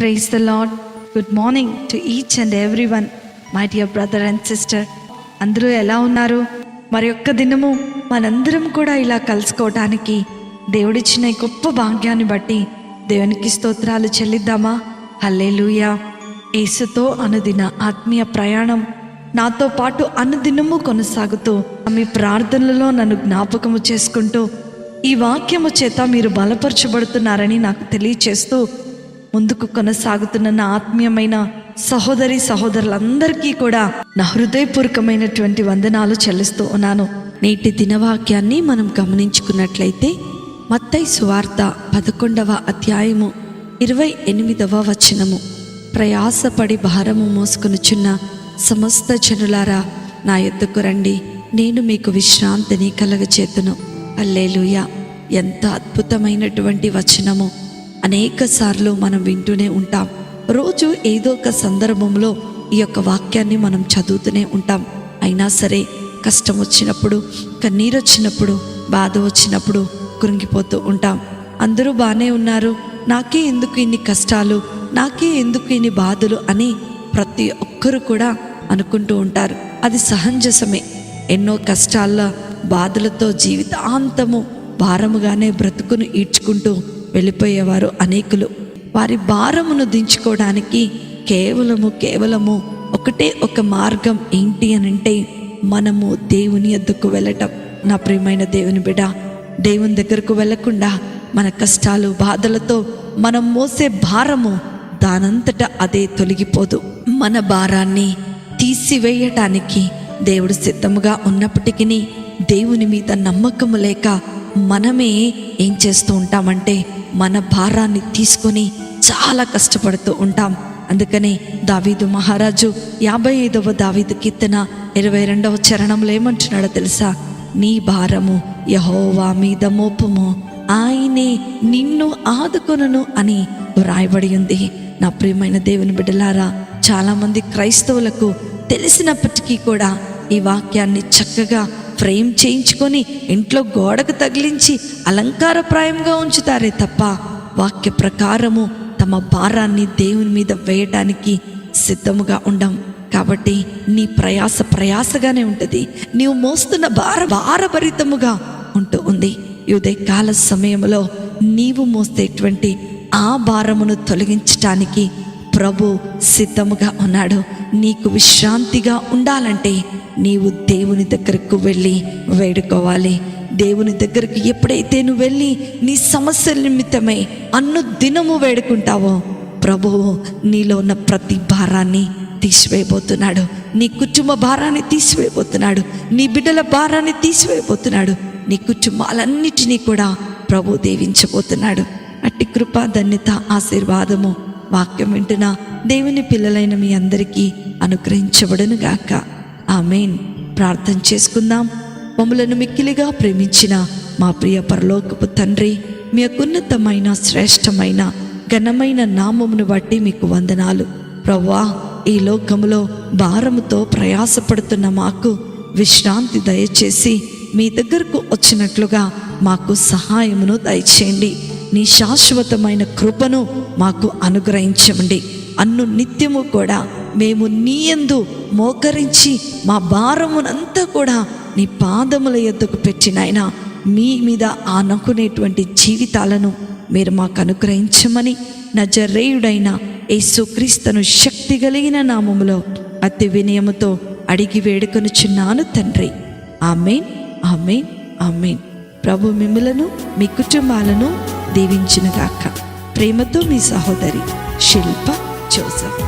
Praise the Lord. Good morning to each and everyone, my dear brother and sister. అందరూ ఎలా ఉన్నారు? మరి ఒక్క దినము మనందరం కూడా ఇలా కలుసుకోవడానికి దేవుడిచ్చిన ఈ గొప్ప భాగ్యాన్ని బట్టి దేవునికి స్తోత్రాలు చెల్లిద్దామా? హల్లెలూయా. యేసుతో అనుదిన ఆత్మీయ ప్రయాణం నాతో పాటు అనుదినము కొనసాగుతూ మీ ప్రార్థనలలో నన్ను జ్ఞాపకము చేసుకుంటూ ఈ వాక్యము చేత మీరు బలపరచబడుతున్నారని నాకు తెలియచేస్తూ ముందుకు కొనసాగుతున్న నా ఆత్మీయమైన సహోదరి సహోదరులందరికీ కూడా నా హృదయపూర్వకమైనటువంటి వందనాలు చెల్లిస్తూ ఉన్నాను. నేటి దినవాక్యాన్ని మనం గమనించుకున్నట్లయితే మత్తయి సువార్త 11వ అధ్యాయము 28వ వచనము, ప్రయాసపడి భారము మోసుకొనుచున్న సమస్త జనులారా నా యొద్దకు రండి, నేను మీకు విశ్రాంతిని కలగచేతును. హల్లెలూయా. ఎంత అద్భుతమైనటువంటి వచనము. అనేక సార్లు మనం వింటూనే ఉంటాం. రోజు ఏదో ఒక సందర్భంలో ఈ యొక్క వాక్యాన్ని మనం చదువుతూనే ఉంటాం. అయినా సరే కష్టం వచ్చినప్పుడు, కన్నీరు వచ్చినప్పుడు, బాధ వచ్చినప్పుడు కృంగిపోతూ ఉంటాం. అందరూ బాగానే ఉన్నారు, నాకే ఎందుకు ఇన్ని కష్టాలు, నాకే ఎందుకు ఇన్ని బాధలు అని ప్రతి ఒక్కరు కూడా అనుకుంటూ ఉంటారు. అది సహజమే. ఎన్నో కష్టాల బాధలతో జీవితాంతము భారముగానే బ్రతుకును ఈడ్చుకుంటూ వెళ్ళిపోయేవారు అనేకులు. వారి భారమును దించుకోవడానికి కేవలము ఒకటే ఒక మార్గం ఏంటి అని అంటే మనము దేవుని యొద్దకు వెళ్ళటం. నా ప్రియమైన దేవుని బిడ్డ, దేవుని దగ్గరకు వెళ్ళకుండా మన కష్టాలు బాధలతో మనం మోసే భారము దానంతటా అదే తొలగిపోదు. మన భారాన్ని తీసివేయటానికి దేవుడు సిద్ధముగా ఉన్నప్పటికీ దేవుని మీద నమ్మకము లేక మనమే ఏం చేస్తూ ఉంటామంటే మన భారాన్ని తీసుకొని చాలా కష్టపడుతూ ఉంటాం. అందుకనే దావీదు మహారాజు 55వ దావీదు కీర్తన 22వ చరణంలో ఏమంటున్నాడో తెలుసా? నీ భారము యెహోవా మీద మోపుము, ఆయనే నిన్ను ఆదుకొనును అని వ్రాయబడి ఉంది. నా ప్రియమైన దేవుని బిడ్డలారా, చాలామంది క్రైస్తవులకు తెలిసినప్పటికీ కూడా ఈ వాక్యాన్ని చక్కగా ఫ్రేమ్ చేయించుకొని ఇంట్లో గోడకు తగిలించి అలంకారప్రాయంగా ఉంచుతారే తప్ప వాక్య ప్రకారము తమ భారాన్ని దేవుని మీద వేయడానికి సిద్ధముగా ఉండం. కాబట్టి నీ ప్రయాసగానే ఉంటుంది. నీవు మోస్తున్న భారభరితముగా ఉంటూ ఉంది. ఉదయకాల సమయంలో నీవు మోసేటువంటి ఆ భారమును తొలగించటానికి ప్రభు సిద్ధముగా ఉన్నాడు. నీకు విశ్రాంతిగా ఉండాలంటే నీవు దేవుని దగ్గరకు వెళ్ళి వేడుకోవాలి. దేవుని దగ్గరికి ఎప్పుడైతే నువ్వు వెళ్ళి నీ సమస్యల నిమిత్తమై దినము వేడుకుంటావో ప్రభువు నీలో ఉన్న ప్రతి భారాన్ని తీసివేయబోతున్నాడు. నీ కుటుంబ భారాన్ని తీసివేయబోతున్నాడు. నీ బిడ్డల భారాన్ని తీసివేయబోతున్నాడు. నీ కుటుంబాలన్నిటినీ కూడా ప్రభు దీవించబోతున్నాడు. అట్టి కృప, ధన్యత, ఆశీర్వాదము వాక్యం వింటున్న దేవుని పిల్లలైన మీ అందరికీ అనుగ్రహించబడును గాక. ఆమేన్. ప్రార్థన చేసుకుందాం. మమ్మలను మిక్కిలిగా ప్రేమించిన మా ప్రియ పరలోకపు తండ్రి, మీ యొక్క ఉన్నతమైన శ్రేష్టమైన ఘనమైన నామమును బట్టి మీకు వందనాలు. ప్రభువా, ఈ లోకములో భారముతో ప్రయాసపడుతున్న మాకు విశ్రాంతి దయచేసి మీ దగ్గరకు వచ్చినట్లుగా మాకు సహాయమును దయచేయండి. నీ శాశ్వతమైన కృపను మాకు అనుగ్రహించండి. నిత్యము కూడా మేము నీ యందు మోకరించి మా భారమునంతా కూడా నీ పాదముల యొద్దకు పెట్టినైనా మీ మీద ఆనుకునేటువంటి జీవితాలను మీరు మాకు అనుగ్రహించమని నజరేయుడైన యేసుక్రీస్తును శక్తి కలిగిన నామములో అతి వినయముతో అడిగి వేడుకొనుచున్నాను తండ్రి. ఆమేన్, ఆమేన్, ఆమేన్. ప్రభు మిమ్ములను మీ కుటుంబాలను దీవించునుగాక. ప్రేమతో మీ సహోదరి శిల్ప జోసెఫ్.